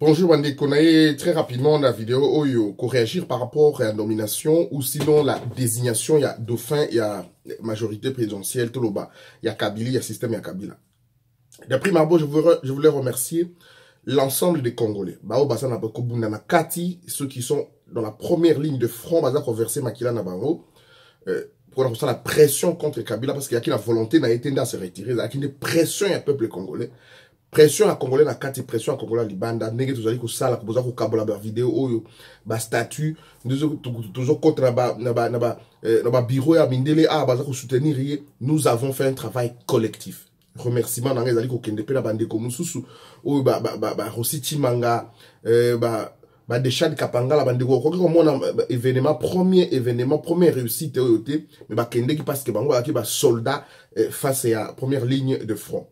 Bonjour Wandy Konaye, très rapidement la vidéo Oyo, qu'on réagir par rapport à la nomination ou sinon la désignation, il y a dauphin, il y a majorité présidentielle, tout le bas, il y a Kabila, il y a système, il y a Kabila. D'après Marbo, je voulais remercier l'ensemble des Congolais. Bao Basana Bakobundana Kati, ceux qui sont dans la première ligne de front, Baza conversé Makila Nabango, pour la pression contre Kabila, parce qu'il y a qui la volonté n'a été de se retirer, il y a une pression à peuple congolais. Pression à Congolais na kati, pression à Congolais libanda, nege tozali ko sala ko boza ko kabola ba vidéo oyo, ba statut, toujours contre na ba bureau ya mindele a baza ko soutenir ye, nous avons fait un travail collectif. Remerciement na ngezali ko kende pe na bande ko mususu oyo ba Rossi Chimanga ba Deschamps Kapanga la bande ko ko mona événement première réussite oyo te, mais ba kende qui parce que bango ba ki ba soldat face à première ligne de front.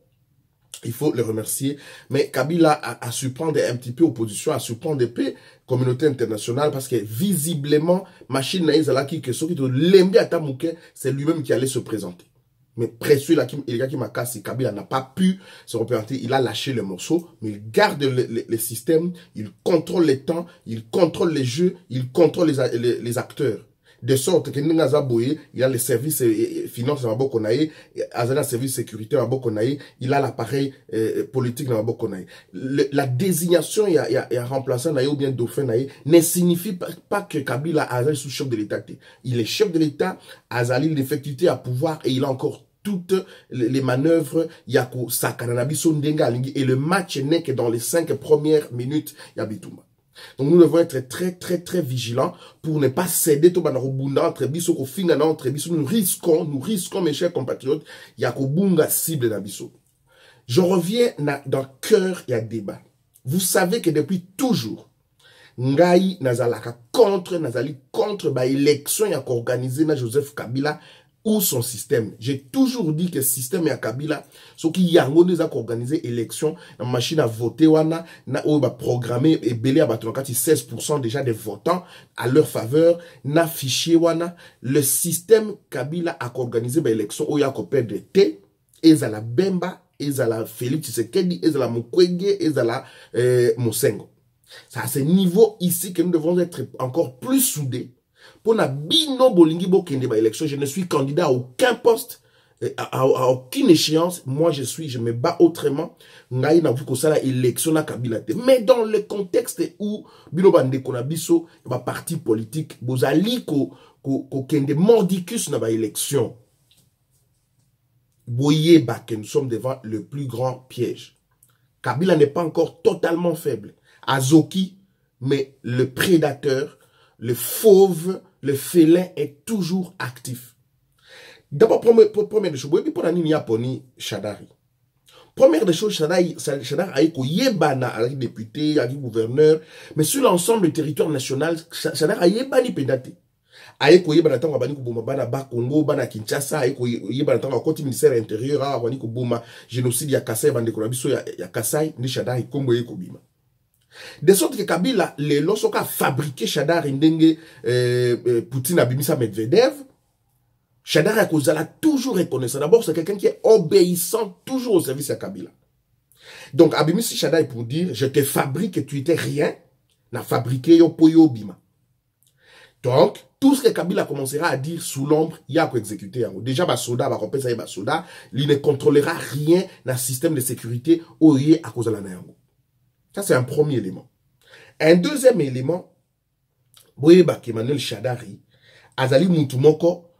Il faut le remercier. Mais Kabila a su prendre un petit peu opposition, a su prendre des peu communauté internationale parce que visiblement, machine naïzalaki que ceux qui te l'embé à Tamouké, c'est lui-même qui allait se présenter. Mais précieux, les gars qui m'a cassé, Kabila n'a pas pu se représenter. Il a lâché le morceau, mais il garde le système, il contrôle les temps, il contrôle les jeux, il contrôle les acteurs. De sorte que Ningaza Boye, il a les services finances à Mabokonaï, Azana service sécurité à Mabokonaï, il a l'appareil politique à Mabokonaï. La désignation, il y a remplaçant ou bien dauphin ne signifie pas que Kabila Azali sous chef de l'État. Il est chef de l'État, Azali l'effectivité à pouvoir et il a encore toutes les manœuvres, Yako Sakananabi Sondenga et le match n'est que dans les 5 premières minutes, Yabitouma. Donc nous devons être très vigilants pour ne pas céder tout banarobunda entre biso ko fingana entre biso. Nous risquons mes chers compatriotes, yakobunga cible na biso. Je reviens dans cœur et à débat. Vous savez que depuis toujours ngai nazalaka nazali contre ba élection yako organisé na Joseph Kabila ou son système. J'ai toujours dit que le système est Kabila, ce qui y a organisé élection, la machine à voter, na programmé et belé à 16% déjà des votants à leur faveur, na fichier wana, le système Kabila a organisé l'élection où il y a perdre T, ezala Bemba, ezala Félix Tshisekedi, ezala Mukwege, ezala Mosengo. C'est à ce niveau ici que nous devons être encore plus soudés. Pour na bino bolingi bo kende ba élection, je ne suis candidat à aucun poste, à aucune échéance. Moi, je me bats autrement. Ngai na vu ko sala élection na Kabila te. Mais dans le contexte où bino bande kona biso ba parti politique, bozali ko kende mordicus na ba élection. Boye ba que nous sommes devant le plus grand piège. Kabila n'est pas encore totalement faible. Azoki, mais le prédateur, le fauve, le félin est toujours actif. D'abord, première des choses, pour la ligne Yaponi, Shadari. Première des choses, Shadari a été yébana à député, à gouverneur, mais sur l'ensemble du territoire national, Shadari a yébani pédaté. Aeko yébana tango bani kubuma bana Bakongo, bana Kinshasa, aeko yébana tango côté ministère intérieur, a wani kubuma génocide ya Kasai, bande konabiso ya Kasai, ni Shadari kombo yeko bima. De sorte que Kabila, lorsqu'on a fabriqué Shadar Ndenge, Poutine Abimisa Medvedev, Shadar a toujours reconnaissant. D'abord, c'est quelqu'un qui est obéissant toujours au service de Kabila. Donc, Abimisa Shadar pour dire, je te fabrique et tu étais rien, n'a fabriqué yo poyo bima. Donc, tout ce que Kabila commencera à dire sous l'ombre, il y a qu'à exécuter. Déjà, Basoda, Bakompesa et Basoda, il ne contrôlera rien dans le système de sécurité où il est à cause de la Nayango. Ça, c'est un premier élément. Un deuxième élément, Boyeba Emmanuel Shadari, Azali Moutoumoko,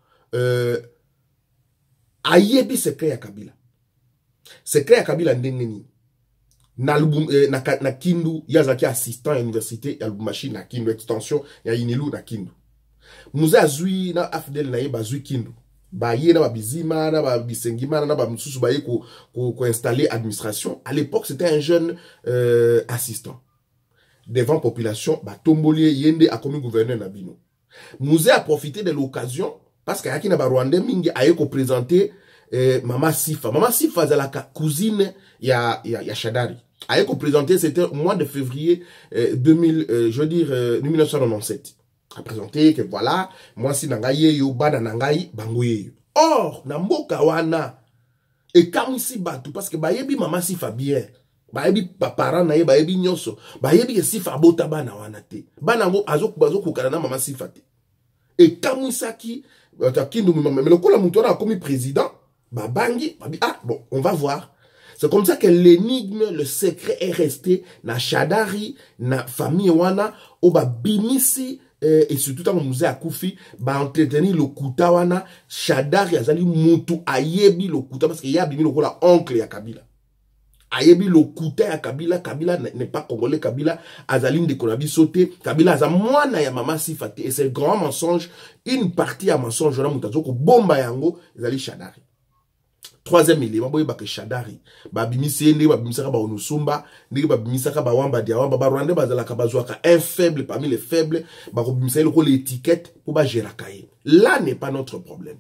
ayebi secret ya Kabila. Secret ya Kabila ndengeni. Na Kindu, yazaki assistant à l'université, ya Lubumbashi na Kindu, extension, ya Inilu na Kindu. Mouze azui na Afdel na yeba azui Kindu. Ba ye na ba bizima, na ba bisengima, na ba msusu ba ye ko installer administration. À l'époque, c'était un jeune assistant. Devant population, ba tombolier yende a commis gouverneur na bino. Mouze a profité de l'occasion, parce qu'il y a qui na ba Rwandais mingi a ye ko présenter Mama Sifa. Mama Sifa c'est la cousine ya Shadari. A ye ko présenter, c'était au mois de février 1997. A présenté que voilà, moi si nangaye yo bana nangai bangoye. Or, na mboka wana, et kamisi batu, parce que bayebi Mama Sifa bien. Bayebi papara na ye bayebi nyonso. Bayebi ke sifa bota bana wana te. Bana ngo azo kokana na mama sifa te. Et Kamusaki, mais le coup la mouton a commis président, babangi, ah bon, on va voir. C'est comme ça que l'énigme, le secret est resté na Shadari, na famille wana, au ba bimisi, et surtout dans le musée à Koufi, ba entretenir le kuta wana, Shadari azali mutu ayebi le kuta, parce qu'il y a bimi le kola oncle ya Kabila. Ayebi le kuta ya Kabila, Kabila n'est pas congolais, Kabila azaline de Konabi sauté, Kabila azamwana ya mama sifate, et c'est grand mensonge, une partie à mensonge, na mutazoko bomba yango, ezali Shadari. Troisième élément, boye bake Shadari, babimisi ende, babimisaka ba onusumba, ndenge babimisaka ba wamba dia wamba, ba rwande bazalaka bazwaka un faible parmi les faibles, babimisaka le rôle l'étiquette pour ba gérakaye. Là n'est pas notre problème.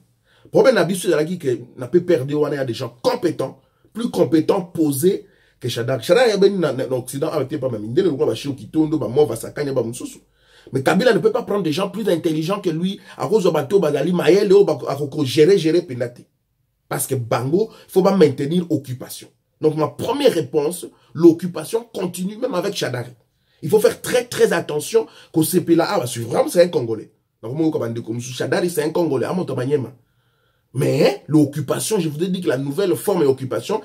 Problème n'abisu zalaki que n'a pas perdu, on a des gens compétents, plus compétents, posés que Shadari. Shadari est venu dans l'Occident avec pas même le roi Bachio Kitondo, ba mova sakanya ba msusu. Mais Kabila ne peut pas prendre des gens plus intelligents que lui, à cause de bateau bazali maël à gérer penate. Parce que Bango, il faut pas maintenir occupation. Donc ma première réponse, l'occupation continue même avec Shadari. Il faut faire très très attention qu'au CP là, vraiment c'est un Congolais. Donc Shadari c'est un Congolais, à Montabanyema. Mais l'occupation, je vous ai dit que la nouvelle forme d'occupation,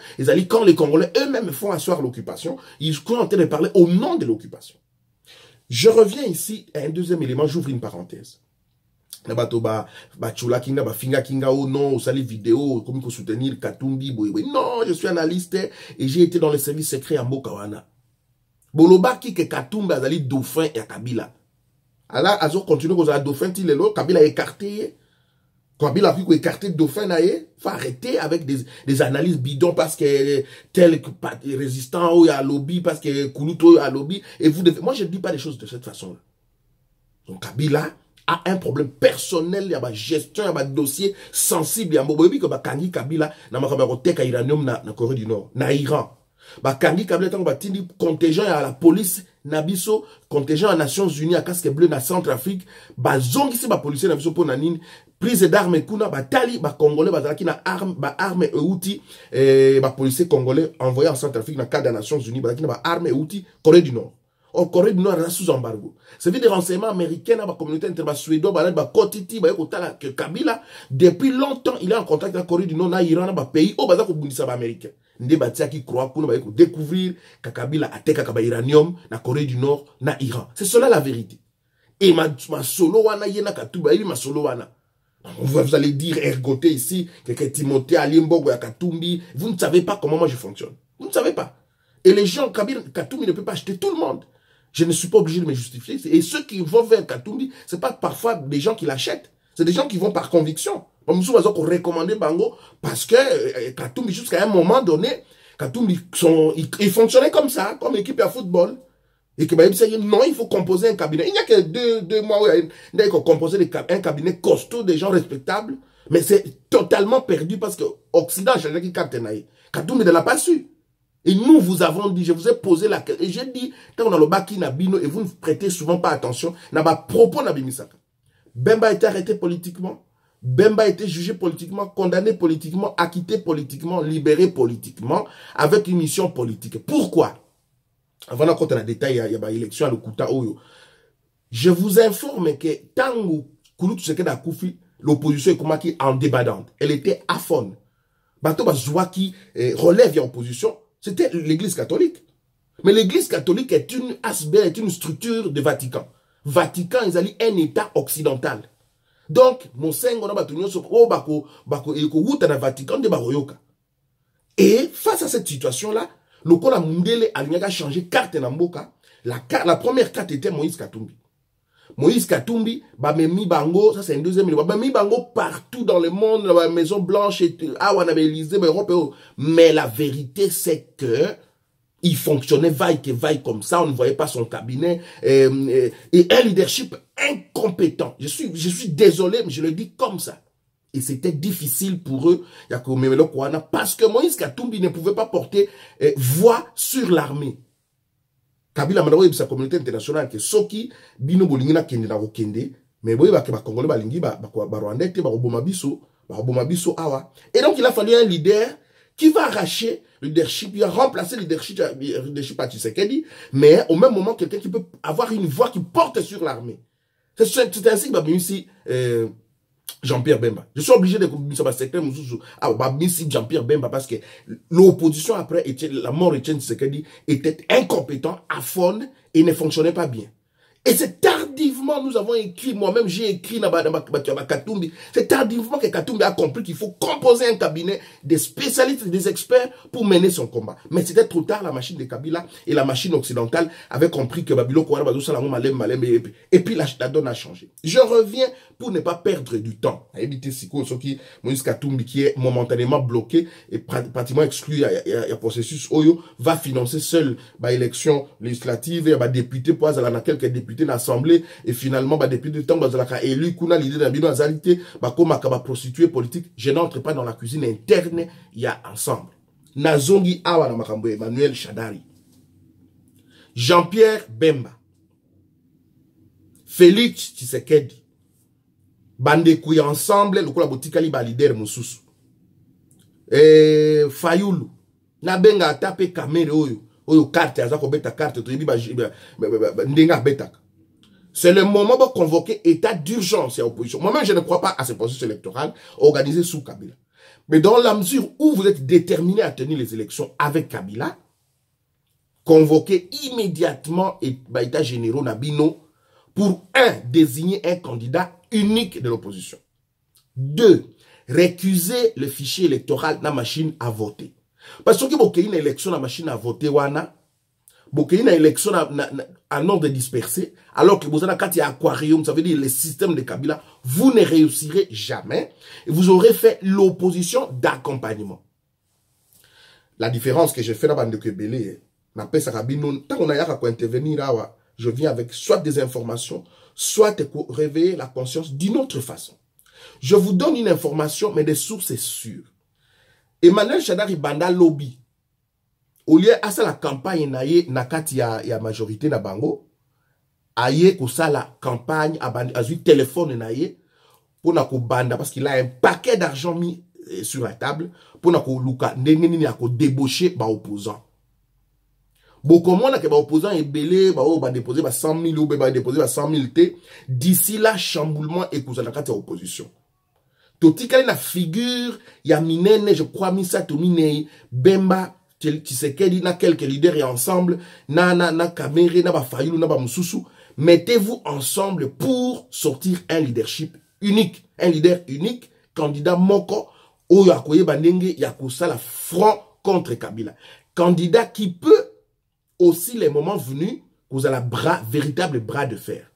quand les Congolais eux-mêmes font asseoir l'occupation, ils sont en train de parler au nom de l'occupation. Je reviens ici à un deuxième élément, j'ouvre une parenthèse. Finga kinga ou non, sali vidéo, comme il faut soutenir Katumbi, non, je suis analyste et j'ai été dans le service secret à Mokawana. Boloba ki ke Katumbi azali dauphin et Kabila. Alors, azo continue qu'on a dauphin, tilelo, Kabila a écarté. Kabila a vu qu'on écarté dauphin naïe, faut arrêter avec des analyses bidons parce que tel résistant ou à lobby, parce que Koulouto à lobby, et vous devez, moi je ne dis pas les choses de cette façon-là. Donc Kabila a un problème personnel, il y a une gestion, il y a un dossier sensible, il y a un problème que Kangi Kabila n'a pas teka uranium na Corée du Nord, na Iran. Kangi Kabila tant que tindi contingent à la police nabiso, contingent à Nations Unies à casque bleu na Centrafrique, zongi si ba policier nabiso pour nanine, prise d'armes kuna batali ba congolais bazalaki na arme et outils ba policier congolais envoyé en Centrafrique dans cadre des Nations Unies bazalaki na ba arme et outils Corée du Nord. Au Corée du Nord, elle est sous embargo. C'est des renseignements américains dans la communauté internationale, que Kabila, depuis longtemps, il est en contact avec la Corée du Nord, dans l'Iran, dans le pays, au Bazar, au américain. Des bâtiments qui croient qu'on va découvrir que Kabila a attaqué l'uranium, dans la Corée du Nord, dans l'Iran. C'est cela la vérité. Et ma solo wana yena Katuba, ma solo wana. Vous allez dire, ergoté ici, que Timothée Alimbo ou Katumbi, vous ne savez pas comment moi je fonctionne. Vous ne savez pas. Et les gens, Katumbi ne peut pas acheter tout le monde. Je ne suis pas obligé de me justifier. Et ceux qui vont vers Katumbi, ce n'est pas parfois des gens qui l'achètent. C'est des gens qui vont par conviction. Comme nous avons recommandé Bango parce que Katumbi, jusqu'à un moment donné, Katumbi, il fonctionnait comme ça, comme équipe à football. Et que non, il faut composer un cabinet. Il n'y a que deux mois où il faut composer un cabinet costaud, des gens respectables. Mais c'est totalement perdu parce que l'Occident, Katumbi ne l'a pas su. Et nous vous avons dit, je vous ai posé la question, et j'ai dit, quand on a le baki nabino, et vous ne prêtez souvent pas attention, n'a pas propos nabimisaka. Bemba a été arrêté politiquement, Bemba a été jugé politiquement, condamné politiquement, acquitté politiquement, libéré politiquement, avec une mission politique. Pourquoi? Avant de compter dans le détail, il y a une élection à l'Okuta Oyo. Je vous informe que tant que Kouloutou Sekeda Koufi, l'opposition est comme qui en débattante. Elle était aphone. Bato Bazouaki relève l'opposition. C'était l'église catholique. Mais l'église catholique est une ASBEL, est une structure de Vatican. Vatican, ils ont un état occidental. Donc, mon sengo na batunyo so o bako wuta na Vatican de baroyoka. Et face à cette situation-là, le Kola Mundele a changé carte na mboka. La première carte était Moïse Katumbi. Moïse Katumbi, Bamemi Bango, ça c'est un deuxième niveau. Bamemi Bango partout dans le monde, la Maison Blanche, on avait Élysée, mais la vérité c'est que il fonctionnait vaille comme ça, on ne voyait pas son cabinet, et un leadership incompétent. Je suis désolé, mais je le dis comme ça. Et c'était difficile pour eux, parce que Moïse Katumbi ne pouvait pas porter voix sur l'armée. Kabila manawe sa communauté internationale que soki bino bolingi na kende na kokende mais boye ba congolais balingi ba rwandais te ba roboma biso awa. Et donc il a fallu un leader qui va arracher le leadership, il va remplacer le leadership à Tshisekedi, mais au même moment, quelqu'un qui peut avoir une voix qui porte sur l'armée. C'est ainsi que ici, Jean-Pierre Bemba. Je suis obligé de Jean-Pierre Bemba parce que l'opposition après la mort de Tshisekedi était incompétent, aphone et ne fonctionnait pas bien. Et c'est tardivement, nous avons écrit, moi-même j'ai écrit dans Katumbi, c'est tardivement que Katumbi a compris qu'il faut composer un cabinet des spécialistes et des experts pour mener son combat. Mais c'était trop tard, la machine de Kabila et la machine occidentale avaient compris que Babilo et puis la donne a changé. Je reviens pour ne pas perdre du temps. À éviter Siko, ce qui, Moïse Katumbi qui est momentanément bloqué et pratiquement exclu, il y a processus Oyo, va financer seul l'élection législative et député pour avoir quelques députés l'Assemblée et finalement depuis de temps élu kuna l'idée d'abino azalité comme prostituée politique. Je n'entre pas dans la cuisine interne, il y a ensemble Nazongi awa na makambo Emmanuel Shadari, Jean-Pierre Bemba, Félix Tshisekedi bande kuya ensemble lokola botikali ba leader mususu Fayulu na benga tape kamera oyo carte aza ko beta carte to yebi ndenga betaka. C'est le moment de convoquer état d'urgence à l'opposition. Moi-même, je ne crois pas à ce processus électoral organisé sous Kabila. Mais dans la mesure où vous êtes déterminé à tenir les élections avec Kabila, convoquez immédiatement l'état généraux Nabino pour désigner un candidat unique de l'opposition. 2, récuser le fichier électoral dans la machine à voter. Parce que vous avez une élection dans la machine à voter, vous avez une élection en ordre dispersé, alors que vous avez un aquarium, ça veut dire le système de Kabila, vous ne réussirez jamais. Et vous aurez fait l'opposition d'accompagnement. La différence que j'ai fait dans Bande Kebele, tant qu'on a intervenir, je viens avec soit des informations, soit réveiller la conscience d'une autre façon. Je vous donne une information, mais des sources sûres. Emmanuel Shadari Banda Lobby. Au lieu de la campagne nakati ya majorité na bango, aye kosa la campagne a eu téléphone naye pour na ko banda parce qu'il a un paquet d'argent mis sur la table pour na ko luka ndengeni na ko débaucher ba opposant. Beaucoup moins que ba opposant est belé ba déposer ba 100 000 ou ba déposer ba 100 000 T d'ici là chamboulement et kosa nakati ya opposition. Totikali na figure ya minene je crois misa to minei Bemba Tshisekedi na quelques leaders et ensemble na Kamere na ba Fayulu na ba Mususu, mettez-vous ensemble pour sortir un leadership unique, un leader unique, candidat moko oyo akoye bandenge ya kosala front contre Kabila, candidat qui peut aussi les moments venus vous avez véritable bras de fer.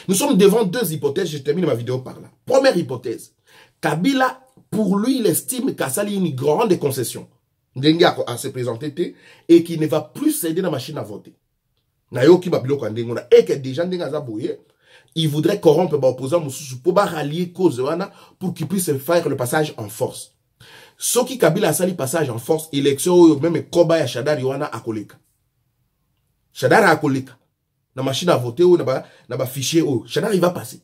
Nous sommes devant deux hypothèses, je termine ma vidéo par là. Première hypothèse, Kabila pour lui il estime qu'Assali une grande concession. Ndenge a se présenté et qui ne va plus céder dans la machine à voter. Et que déjà il voudrait corrompre l'opposant pour rallier cause pour qu'il puisse faire le passage en force. Ce qui Kabila a sali passage en force, élection même Koba ya Shadari wana akoleka. Shadari akoleka. La machine à voter ou na fichier Shadari va passer.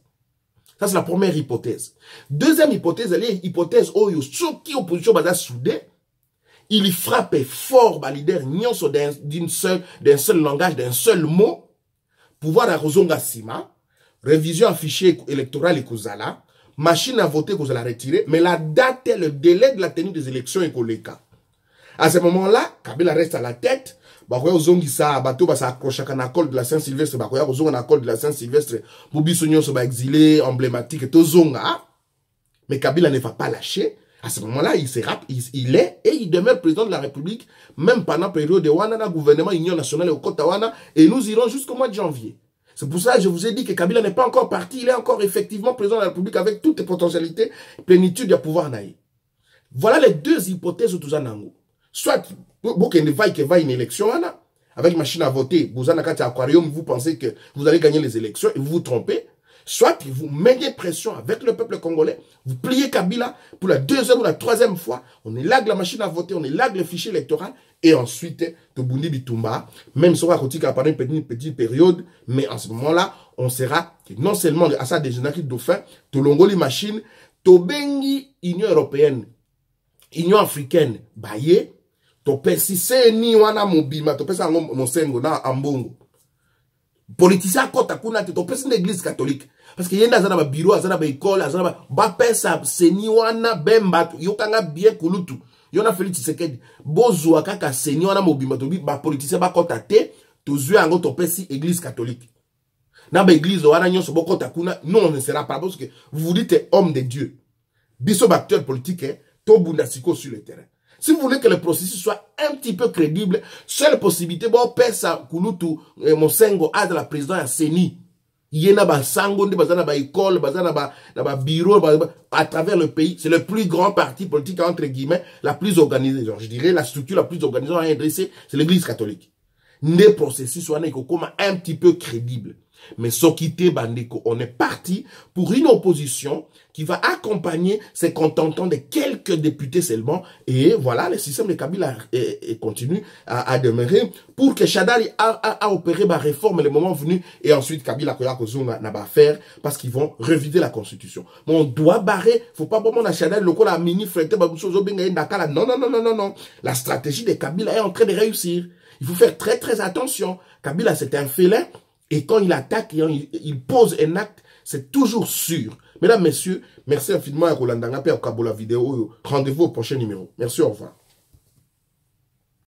Ça c'est la première hypothèse. Deuxième hypothèse, elle est hypothèse ce qui opposition basa soudé. Il frappe fort le leader d'un seul langage, d'un seul mot, pouvoir à Rozonga Sima, révision en fichier électoral et Kozala, machine à voter Kozala retirer, mais la date et le délai de la tenue des élections est Koleka. À ce moment-là, Kabila reste à la tête, Bakoya Ozongi sa bateau sa accroche à un col de la Saint-Sylvestre, Bakoya Ozonga un col de la Saint-Sylvestre, Boubi Sonyo se exilé, emblématique, Tozonga, mais Kabila ne va pas lâcher. À ce moment-là, il est et il demeure président de la République, même pendant la période de Wana, gouvernement Union nationale au Kotawana, et nous irons jusqu'au mois de janvier. C'est pour ça que je vous ai dit que Kabila n'est pas encore parti, il est encore effectivement président de la République avec toutes les potentialités, plénitude de pouvoir naï. Voilà les deux hypothèses au Touzanango. Soit, vous va une élection, avec machine à voter, vous en avez aquarium, vous pensez que vous allez gagner les élections et vous vous trompez. Soit vous mettez pression avec le peuple congolais, vous pliez Kabila pour la deuxième ou la troisième fois, on élague la machine à voter, on élague le fichier électoral, et ensuite, Tobundi Bitumba, même si on va continuer pendant une petite période, mais en ce moment-là, on sera non seulement à sa dégénération dauphin, Tolongoli machine, Tobengi Union européenne, Union africaine, baye, topesi seni wana mobima, topesi ango mosengo na ambongo. Politicien kota kuna te topesi l'église catholique. Parce que yenda azana ba bureau, azana ba école, azana ba pesa seni wana bemba, yokanga bien kulutu. Yona Félix Tshisekedi, bozwa kaka seni wana mobima, tobi ba politicien ba kota te, tozwe ango topesi église catholique. Na ba église wana nyonso bokota kuna, non on ne sera pas parce que vous vous dites homme de Dieu. Biso acteur politique, tobunda siko sur le terrain. Si vous voulez que le processus soit un petit peu crédible, seule possibilité, bon, pesa kulutu, mosengo, a de la présidente à Seni. Yena ba sango, bazana ba école, bazana ba bureau, à travers le pays. C'est le plus grand parti politique, entre guillemets, la plus organisée. Donc, je dirais, la structure la plus organisée à adresser, c'est l'église catholique. Le processus soit un petit peu crédible. Mais Sokité Bandeko, on est parti pour une opposition qui va accompagner ses contentants de quelques députés seulement. Et voilà, le système de Kabila continue à demeurer pour que Chadali a opéré ma réforme le moment venu. Et ensuite, Kabila Koyakozuma n'a pas faire parce qu'ils vont revider la constitution. Mais on doit barrer, faut pas bon à Chadali, le la mini frette, non, non, non, non, non, non. La stratégie de Kabila est en train de réussir. Il faut faire très, très attention. Kabila, c'est un félin. Et quand il attaque, il pose un acte, c'est toujours sûr. Mesdames, messieurs, merci infiniment à Roland Dangapé, à Kabola Vidéo. Rendez-vous au prochain numéro. Merci, au revoir.